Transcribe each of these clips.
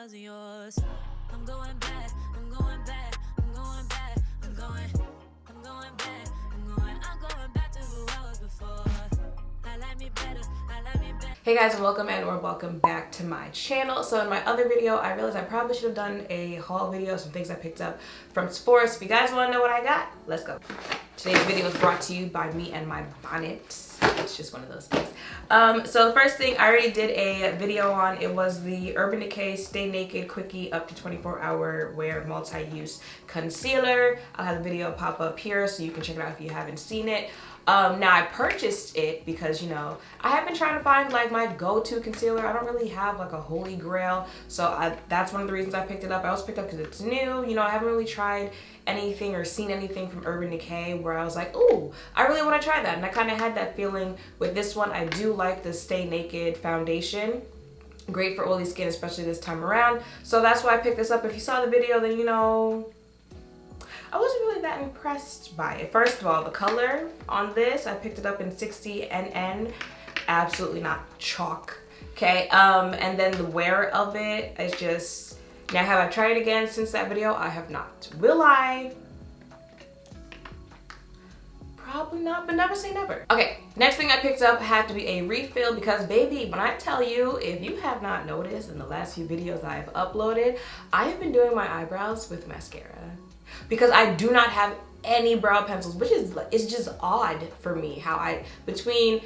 wasn't yours. I'm going back, I'm going back, I'm going back, I'm going back, I'm going back to who I was before. I like me better, I like me better. Hey guys, welcome or welcome back to my channel. So in my other video, I realized I probably should have done a haul video, some things I picked up from Sephora. So if you guys want to know what I got, let's go. Today's video is brought to you by me and my bonnet. It's just one of those things. So the first thing I already did a video on, it was the Urban Decay Stay Naked Quickie up to 24-hour wear multi-use concealer. I'll have the video pop up here so you can check it out if you haven't seen it. Now I purchased it because, you know, I have been trying to find like my go-to concealer. I don't really have like a holy grail, so that's one of the reasons I picked it up. I also picked it up because it's new. You know, I haven't really tried anything or seen anything from Urban Decay where I was like, ooh, I really want to try that. And I kind of had that feeling with this one. I do like the Stay Naked foundation. Great for oily skin, especially this time around. So that's why I picked this up. If you saw the video, then you know, I wasn't really that impressed by it. First of all, the color on this, I picked it up in 60 NN. Absolutely not chalk, okay? And then the wear of it is just, now have I tried it again since that video? I have not. Will I? Probably not, but never say never. Okay, next thing I picked up had to be a refill because baby, when I tell you, if you have not noticed in the last few videos I've uploaded, I have been doing my eyebrows with mascara. Because I do not have any brow pencils, which is, it's just odd for me how between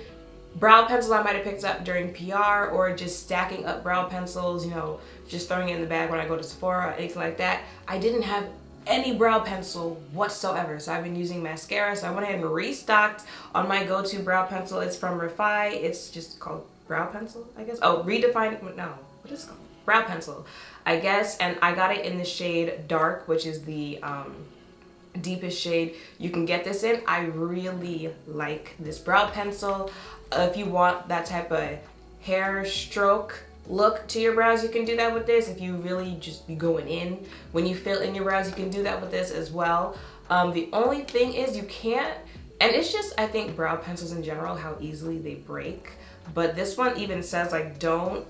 brow pencils I might have picked up during PR or just stacking up brow pencils, you know, just throwing it in the bag when I go to Sephora or anything like that, I didn't have any brow pencil whatsoever. So I've been using mascara. So I went ahead and restocked on my go-to brow pencil. It's from REFY. It's just called brow pencil, I guess. Oh, redefined, no, what is it called? Brow pencil, I guess. And I got it in the shade Dark, which is the deepest shade you can get this in. I really like this brow pencil. If you want that type of hair stroke look to your brows, you can do that with this. If you really just be going in when you fill in your brows, you can do that with this as well. The only thing is you can't, and it's just, I think brow pencils in general, how easily they break. But this one even says like don't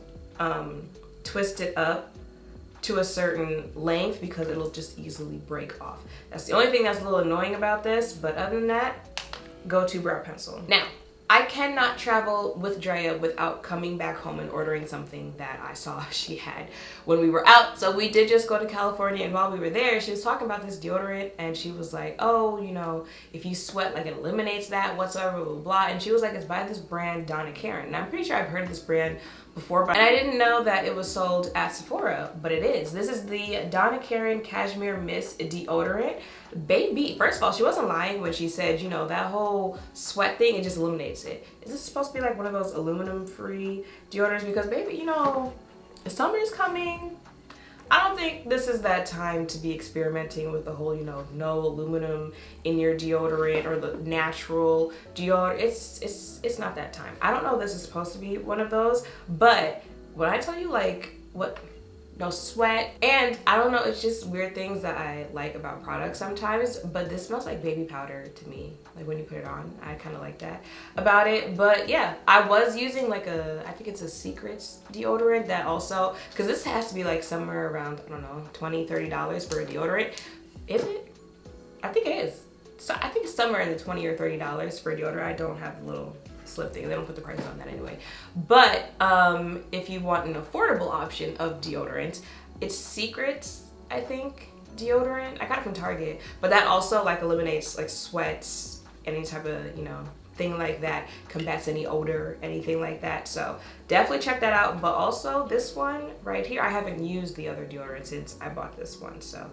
twist it up to a certain length because it'll just easily break off. That's the only thing that's a little annoying about this, but other than that, go-to brow pencil. Now, I cannot travel with Drea without coming back home and ordering something that I saw she had when we were out. So we did just go to California, and while we were there, she was talking about this deodorant, and she was like, oh, you know, if you sweat, like it eliminates that whatsoever, blah, blah, blah. And she was like, it's by this brand, Donna. And I'm pretty sure I've heard of this brand before, but I didn't know that it was sold at Sephora, but it is. This is the Donna Cashmere Mist deodorant. Baby, first of all, she wasn't lying when she said, you know, that whole sweat thing, it just eliminates it. Is this supposed to be like one of those aluminum-free deodorants? Because baby, you know, the summer is coming. I don't think this is that time to be experimenting with the whole, you know, no aluminum in your deodorant or the natural deodorant. It's not that time. I don't know if this is supposed to be one of those, but when I tell you like what, no sweat, and I don't know, it's just weird things that I like about products sometimes, but this smells like baby powder to me. Like when you put it on, I kind of like that about it. But yeah, I was using like I think it's a Secrets deodorant that also, because this has to be like somewhere around, I don't know, $20-$30 for a deodorant. Is it? I think it is. So I think it's somewhere in the $20 or $30 for a deodorant. I don't have the little slip thing. They don't put the price on that anyway. But if you want an affordable option of deodorant, it's Secrets, I think, deodorant. I got it from Target, but that also like eliminates like sweats, any type of, you know, thing like that, combats any odor, anything like that. So definitely check that out. But also this one right here, I haven't used the other deodorant since I bought this one, so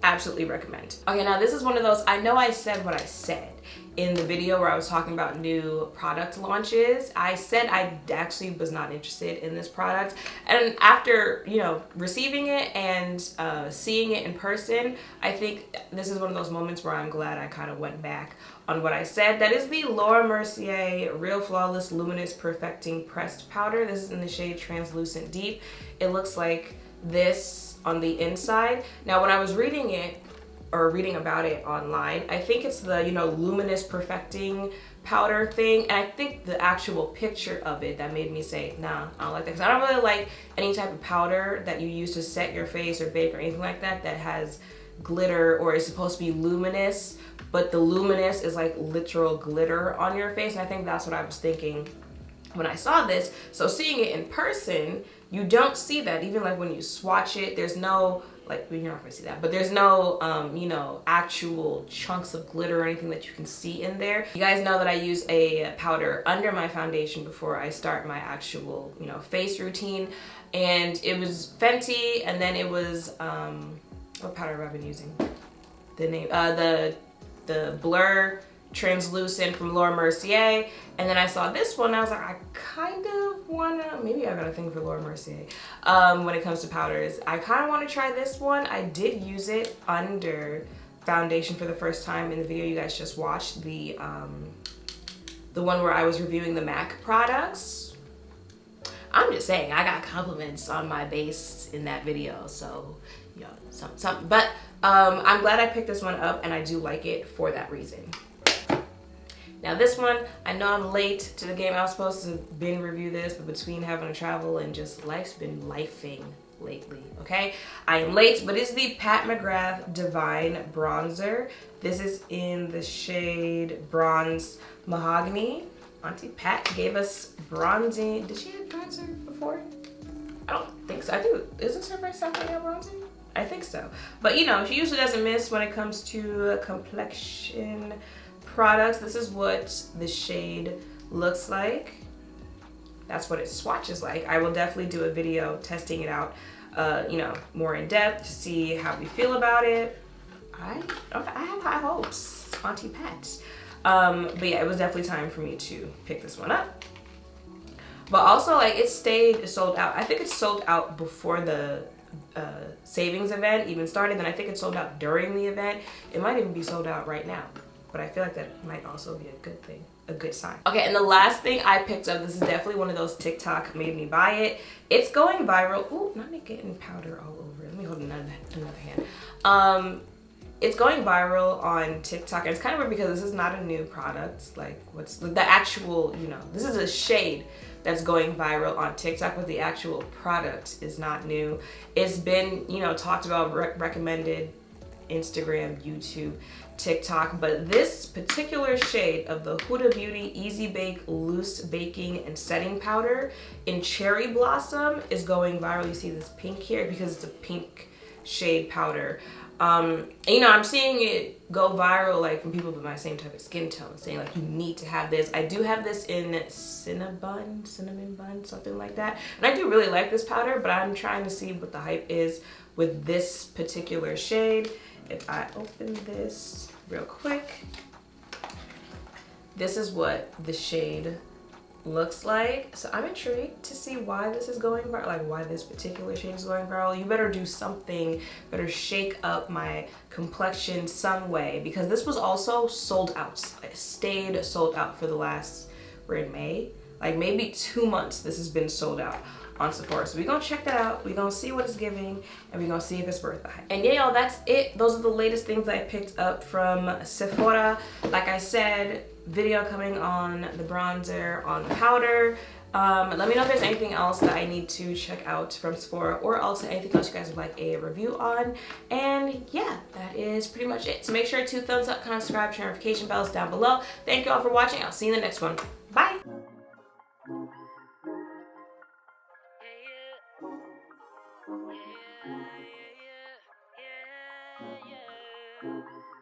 absolutely recommend. Okay, now this is one of those, I know I said what I said in the video where I was talking about new product launches. I said I actually was not interested in this product, and after, you know, receiving it and seeing it in person, I think this is one of those moments where I'm glad I kind of went back on what I said. That is the Mercier Real Flawless Luminous Perfecting Pressed Powder. This is in the shade Translucent Deep. It looks like this on the inside. Now when I was reading about it online, I think it's the, you know, Luminous Perfecting powder thing, and I think the actual picture of it that made me say, nah, I don't like that, because I don't really like any type of powder that you use to set your face or bake or anything like that that has glitter or is supposed to be luminous, but the luminous is like literal glitter on your face, and I think that's what I was thinking when I saw this. So seeing it in person, you don't see that. Even like when you swatch it, there's no, like, well, you're not gonna see that, but there's no, you know, actual chunks of glitter or anything that you can see in there. You guys know that I use a powder under my foundation before I start my actual, you know, face routine. And it was Fenty, and then it was, what powder have I been using? The name, the Blur Translucent from Laura Mercier. And then I saw this one, I was like, I kind of wanna, maybe I got a thing for Laura Mercier when it comes to powders. I kind of want to try this one. I did use it under foundation for the first time in the video you guys just watched, the one where I was reviewing the MAC products. I'm just saying, I got compliments on my base in that video, so, you know, something. But I'm glad I picked this one up, and I do like it for that reason. Now this one, I know I'm late to the game. I was supposed to binge review this, but between having to travel and just life's been lifing lately, okay? I am late, but it's the Pat McGrath Divine Bronzer. This is in the shade Bronze Mahogany. Auntie Pat gave us bronzing. Did she have bronzer before? I don't think so. I think, is this her first time putting out bronzing? I think so. But you know, she usually doesn't miss when it comes to complexion products. This is what the shade looks like. That's what it swatches like. I will definitely do a video testing it out, you know, more in depth to see how we feel about it. I have high hopes, Auntie Pat. But yeah, it was definitely time for me to pick this one up. But also, like, it stayed sold out. I think it sold out before the savings event even started, and I think it sold out during the event. It might even be sold out right now. But I feel like that might also be a good thing, a good sign. Okay, and the last thing I picked up, this is definitely one of those TikTok made me buy it. It's going viral. Ooh, not me getting powder all over. Let me hold another hand. It's going viral on TikTok, and it's kind of weird because this is not a new product. Like, what's the actual, you know, this is a shade that's going viral on TikTok, but the actual product is not new. It's been, you know, talked about, recommended Instagram, YouTube, TikTok, but this particular shade of the Huda Beauty Easy Bake Loose Baking and Setting Powder in Cherry Blossom is going viral. You see this pink here because it's a pink shade powder. And, you know, I'm seeing it go viral, like, from people with my same type of skin tone, saying, like, you need to have this. I do have this in cinnamon bun, something like that. And I do really like this powder, but I'm trying to see what the hype is with this particular shade. If I open this real quick, this is what the shade looks like. So I'm intrigued to see why this is going viral, like why this particular shade is going viral. You better do something, better shake up my complexion some way, because this was also sold out. It stayed sold out for the last, we're in May, like maybe 2 months this has been sold out on Sephora. So we're gonna check that out, we're gonna see what it's giving, and we're gonna see if it's worth the hype. And yeah, y'all, that's it. Those are the latest things I picked up from Sephora. Like I said, video coming on the bronzer, on the powder. Let me know if there's anything else that I need to check out from Sephora, or also anything else you guys would like a review on. And yeah, that is pretty much it. So make sure to thumbs up, comment, subscribe, turn notification bells down below. Thank you all for watching. I'll see you in the next one. Bye.